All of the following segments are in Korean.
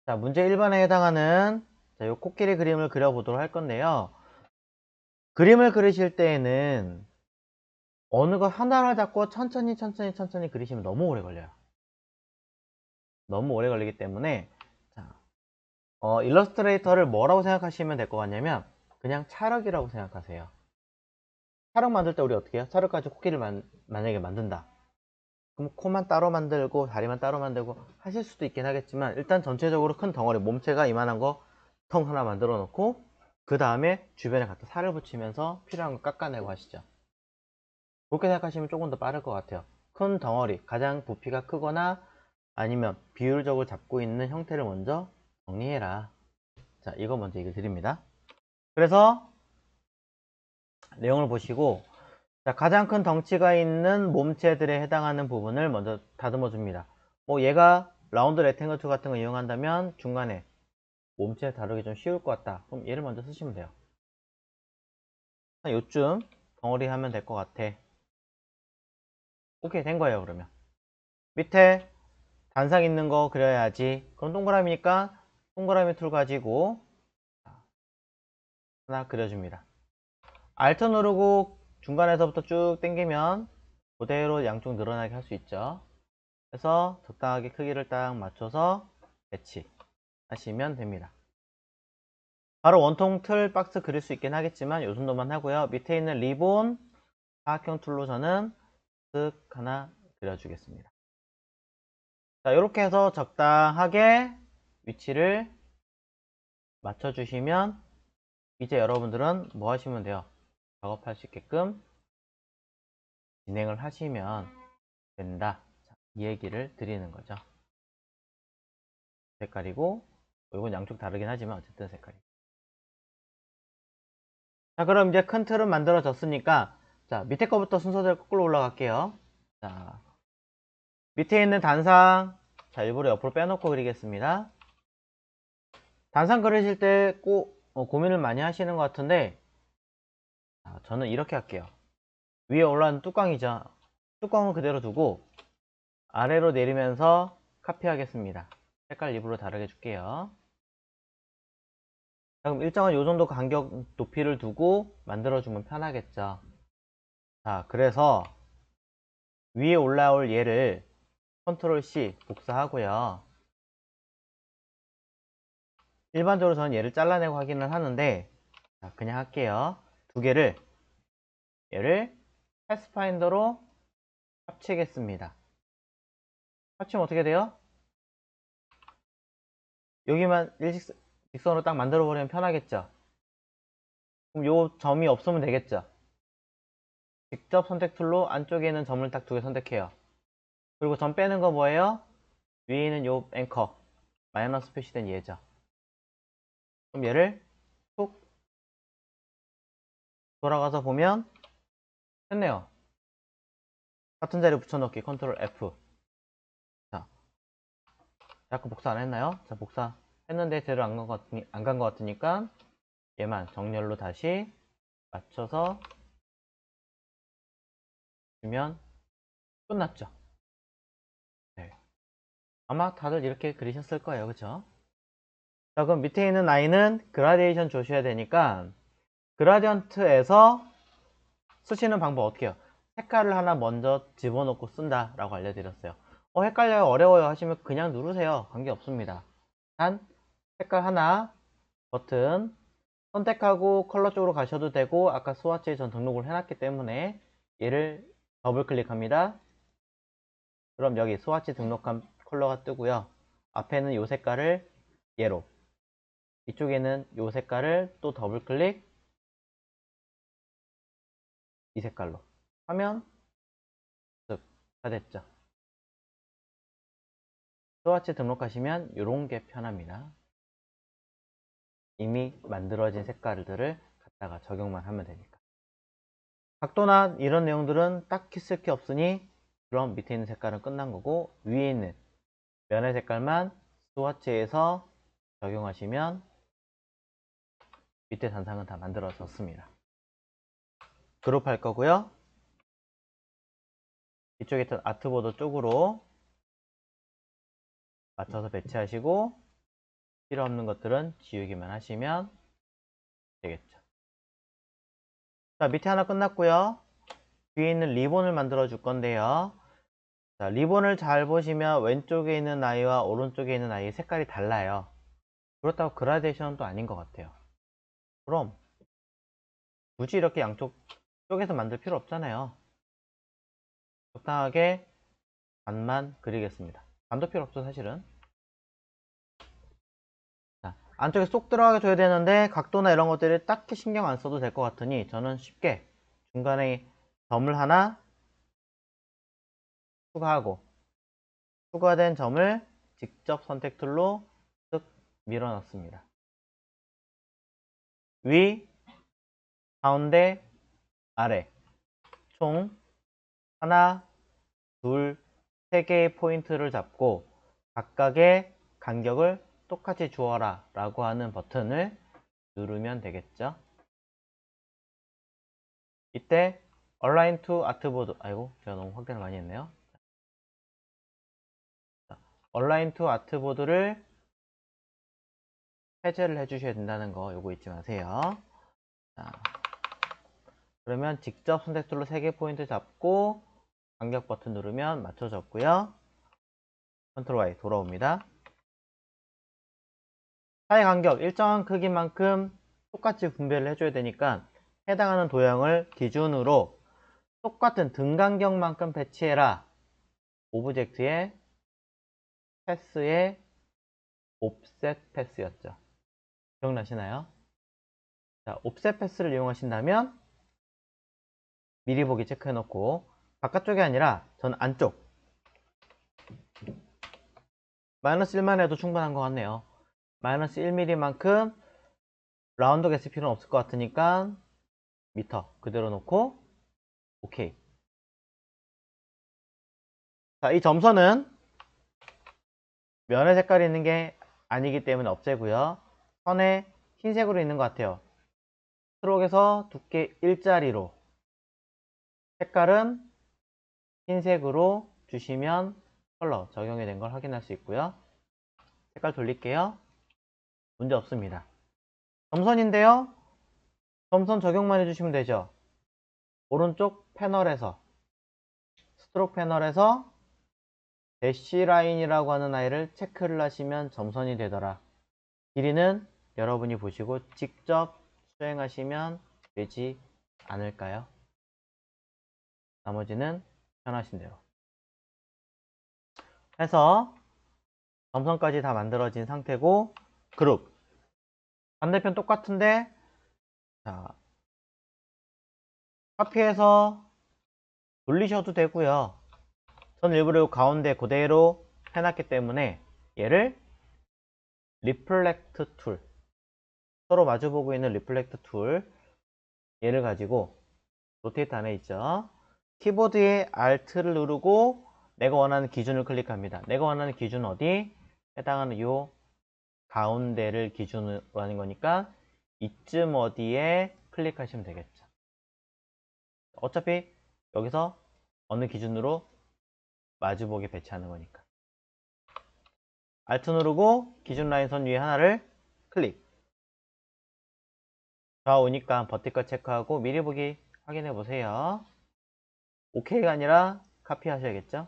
자, 문제 1번에 해당하는 요 코끼리 그림을 그려보도록 할 건데요. 그림을 그리실 때에는 어느 것 하나를 잡고 천천히 그리시면 너무 오래 걸려요. 너무 오래 걸리기 때문에 자, 일러스트레이터를 뭐라고 생각하시면 될 것 같냐면 그냥 찰흙이라고 생각하세요. 찰흙 만들 때 우리 어떻게 해요? 찰흙 가지고 코끼리를 만약에 만든다. 그럼 코만 따로 만들고 다리만 따로 만들고 하실 수도 있긴 하겠지만 일단 전체적으로 큰 덩어리 몸체가 이만한 거 통 하나 만들어 놓고 그 다음에 주변에 갖다 살을 붙이면서 필요한 거 깎아내고 하시죠. 그렇게 생각하시면 조금 더 빠를 것 같아요. 큰 덩어리, 가장 부피가 크거나 아니면 비율적으로 잡고 있는 형태를 먼저 정리해라. 자, 이거 먼저 얘기를 드립니다. 그래서 내용을 보시고 자, 가장 큰 덩치가 있는 몸체들에 해당하는 부분을 먼저 다듬어 줍니다. 뭐 얘가 라운드 레탱글 툴 같은 거 이용한다면 중간에 몸체 다루기 좀 쉬울 것 같다. 그럼 얘를 먼저 쓰시면 돼요. 한 요쯤 덩어리 하면 될 것 같아. 오케이, 된 거예요. 그러면 밑에 단상 있는 거 그려야지. 그럼 동그라미니까 동그라미 툴 가지고 하나 그려줍니다. Alt 누르고 중간에서부터 쭉 당기면 그대로 양쪽 늘어나게 할 수 있죠. 그래서 적당하게 크기를 딱 맞춰서 배치 하시면 됩니다. 바로 원통 틀 박스 그릴 수 있긴 하겠지만 요 정도만 하고요. 밑에 있는 리본 사각형 툴로 저는 쓱 하나 그려주겠습니다. 자, 이렇게 해서 적당하게 위치를 맞춰주시면 이제 여러분들은 뭐 하시면 돼요? 작업할 수 있게끔 진행을 하시면 된다. 자, 이 얘기를 드리는 거죠. 색깔이고 이건 양쪽 다르긴 하지만 어쨌든 색깔이. 자, 그럼 이제 큰 틀은 만들어졌으니까 자, 밑에 거부터 순서대로 거꾸로 올라갈게요. 자, 밑에 있는 단상 자, 일부러 옆으로 빼놓고 그리겠습니다. 단상 그리실 때 꼭 고민을 많이 하시는 것 같은데 자, 저는 이렇게 할게요. 위에 올라온 뚜껑이죠. 뚜껑은 그대로 두고 아래로 내리면서 카피하겠습니다. 색깔 일부러 다르게 줄게요. 자, 그럼 일정한 요정도 간격 높이를 두고 만들어주면 편하겠죠. 자, 그래서 위에 올라올 얘를 컨트롤 C 복사하고요. 일반적으로 저는 얘를 잘라내고 하기는 하는데 자, 그냥 할게요. 두 개를 얘를 패스파인더로 합치겠습니다. 합치면 어떻게 돼요? 여기만 일직선으로 딱 만들어 버리면 편하겠죠. 그럼 요 점이 없으면 되겠죠. 직접 선택 툴로 안쪽에 있는 점을 딱 두 개 선택해요. 그리고 점 빼는 거 뭐예요? 위에 있는 요 앵커 마이너스 표시된 얘죠. 그럼 얘를 툭 돌아가서 보면 됐네요. 같은 자리에 붙여넣기 컨트롤 F. 자, 약간 복사 안 했나요? 자, 복사 했는데 제대로 안 간 것 같으니까 얘만 정렬로 다시 맞춰서 주면 끝났죠. 네. 아마 다들 이렇게 그리셨을 거예요. 그쵸? 자, 그럼 밑에 있는 아이는 그라데이션 주셔야 되니까 그라디언트에서 쓰시는 방법 어떻게 해요? 색깔을 하나 먼저 집어넣고 쓴다 라고 알려드렸어요. 헷갈려요, 어려워요 하시면 그냥 누르세요. 관계없습니다. 단 색깔 하나 버튼 선택하고 컬러 쪽으로 가셔도 되고 아까 스와치에 전 등록을 해놨기 때문에 얘를 더블 클릭합니다. 그럼 여기 스와치 등록한 컬러가 뜨고요. 앞에는 이 색깔을 얘로 이쪽에는 이 색깔을 또 더블 클릭 이 색깔로 하면 쓱 다 됐죠. 스와치 등록하시면 이런 게 편합니다. 이미 만들어진 색깔들을 갖다가 적용만 하면 되니까. 각도나 이런 내용들은 딱히 쓸 게 없으니 그럼 밑에 있는 색깔은 끝난 거고 위에 있는 면의 색깔만 스와치에서 적용하시면 밑에 단상은 다 만들어졌습니다. 그룹할 거고요. 이쪽에 있던 아트보드 쪽으로 맞춰서 배치하시고 필요 없는 것들은 지우기만 하시면 되겠죠. 자, 밑에 하나 끝났고요. 뒤에 있는 리본을 만들어 줄 건데요. 자, 리본을 잘 보시면 왼쪽에 있는 아이와 오른쪽에 있는 아이의 색깔이 달라요. 그렇다고 그라데이션은 또 아닌 것 같아요. 그럼 굳이 이렇게 양쪽 쪽에서 만들 필요 없잖아요. 적당하게 반만 그리겠습니다. 반도 필요 없죠, 사실은. 자, 안쪽에 쏙 들어가게 줘야 되는데 각도나 이런 것들이 딱히 신경 안 써도 될 것 같으니 저는 쉽게 중간에 점을 하나 추가하고 추가된 점을 직접 선택 툴로 쓱 밀어 넣습니다. 위, 가운데, 아래 총 하나, 둘, 세 개의 포인트를 잡고 각각의 간격을 똑같이 주어라 라고 하는 버튼을 누르면 되겠죠. 이때 Align to Artboard, 아이고 제가 너무 확대를 많이 했네요. Align to Artboard를 해제를 해주셔야 된다는 거 요거 잊지 마세요. 자, 그러면 직접 선택 툴로 3개 포인트 잡고 간격 버튼 누르면 맞춰졌고요. 컨트롤 Y 돌아옵니다. 사이 간격 일정한 크기만큼 똑같이 분배를 해줘야 되니까 해당하는 도형을 기준으로 똑같은 등 간격만큼 배치해라. 오브젝트의 패스의 옵셋 패스였죠. 기억나시나요? 자, 옵셋 패스를 이용하신다면 미리 보기 체크해 놓고 바깥쪽이 아니라 전 안쪽 마이너스 1만 해도 충분한 것 같네요. 마이너스 1mm만큼 라운드가 있을 필요는 없을 것 같으니까 미터 그대로 놓고 오케이. 자, 이 점선은 면의 색깔이 있는 게 아니기 때문에 없애고요. 선에 흰색으로 있는 것 같아요. 스트로크에서 두께 일자리로 색깔은 흰색으로 주시면 컬러 적용이 된 걸 확인할 수 있고요. 색깔 돌릴게요. 문제 없습니다. 점선인데요. 점선 적용만 해주시면 되죠. 오른쪽 패널에서 스트로크 패널에서 대시 라인이라고 하는 아이를 체크를 하시면 점선이 되더라. 길이는 여러분이 보시고 직접 수행하시면 되지 않을까요? 나머지는 편하신 대로 해서 점선까지 다 만들어진 상태고 그룹 반대편 똑같은데 자, 카피해서 돌리셔도 되고요. 전 일부러 가운데 그대로 해놨기 때문에 얘를 리플렉트 툴 서로 마주보고 있는 리플렉트 툴 얘를 가지고 로테이트 안에 있죠. 키보드에 Alt를 누르고 내가 원하는 기준을 클릭합니다. 내가 원하는 기준 어디? 해당하는 요 가운데를 기준으로 하는 거니까 이쯤 어디에 클릭하시면 되겠죠. 어차피 여기서 어느 기준으로 마주보게 배치하는 거니까. Alt 누르고 기준 라인 선 위에 하나를 클릭. 좌우니까 버티컬 체크하고 미리 보기 확인해 보세요. OK가 아니라 카피 하셔야겠죠.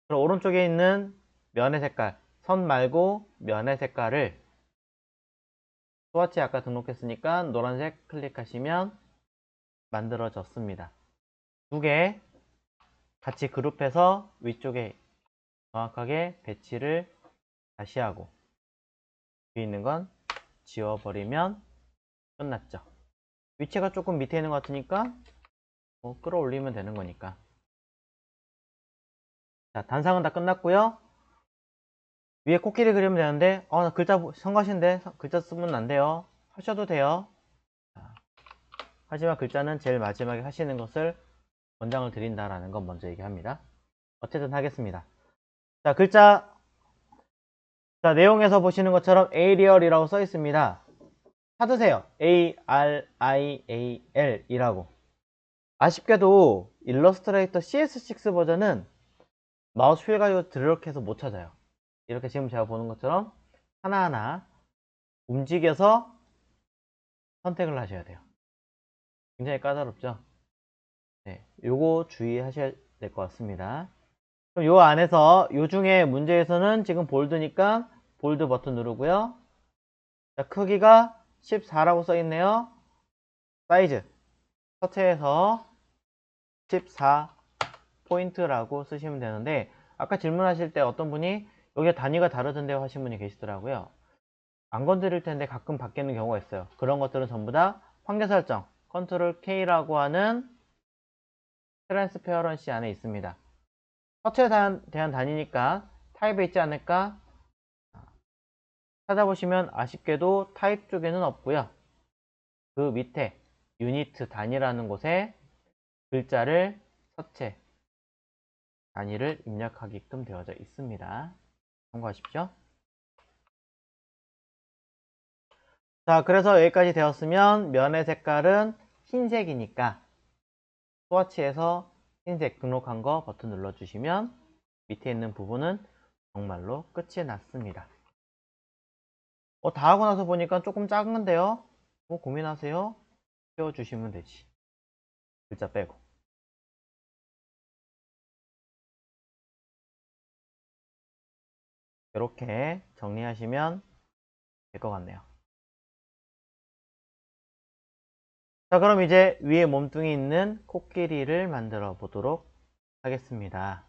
그럼 오른쪽에 있는 면의 색깔, 선 말고 면의 색깔을 스와치 아까 등록했으니까 노란색 클릭하시면 만들어졌습니다. 두 개 같이 그룹해서 위쪽에 정확하게 배치를 다시 하고 뒤에 있는 건 지워버리면 끝났죠. 위치가 조금 밑에 있는 것 같으니까 끌어올리면 되는 거니까. 자, 단상은 다 끝났고요. 위에 코끼리 그리면 되는데 나 글자 성가신데 글자 쓰면 안 돼요. 하셔도 돼요. 자, 하지만 글자는 제일 마지막에 하시는 것을 권장을 드린다라는 건 먼저 얘기합니다. 어쨌든 하겠습니다. 자, 글자 자, 내용에서 보시는 것처럼 에이리얼이라고 써 있습니다. 찾으세요. A-R-I-A-L 이라고. 아쉽게도 일러스트레이터 CS6 버전은 마우스 휠 가지고 드래그 해서 못 찾아요. 이렇게 지금 제가 보는 것처럼 하나하나 움직여서 선택을 하셔야 돼요. 굉장히 까다롭죠? 네, 요거 주의하셔야 될 것 같습니다. 그럼 요 안에서 요 중에 문제에서는 지금 볼드니까 볼드 버튼 누르고요. 자, 크기가 14라고 써 있네요. 사이즈 서체에서 14 포인트라고 쓰시면 되는데, 아까 질문하실 때 어떤 분이 여기 단위가 다르던데요 하신 분이 계시더라고요. 안 건드릴 텐데 가끔 바뀌는 경우가 있어요. 그런 것들은 전부 다 환경 설정 컨트롤 K라고 하는 트랜스페어런시 안에 있습니다. 서체에 대한 단위니까 타입에 있지 않을까 찾아보시면 아쉽게도 타입 쪽에는 없고요. 그 밑에 유니트 단위라는 곳에 글자를 서체 단위를 입력하게끔 되어져 있습니다. 참고하십시오. 자, 그래서 여기까지 되었으면 면의 색깔은 흰색이니까 스와치에서 흰색 등록한 거 버튼 눌러주시면 밑에 있는 부분은 정말로 끝이 났습니다. 다 하고 나서 보니까 조금 작은데요? 뭐 고민하세요? 채워주시면 되지. 글자 빼고. 이렇게 정리하시면 될 것 같네요. 자, 그럼 이제 위에 몸뚱이 있는 코끼리를 만들어 보도록 하겠습니다.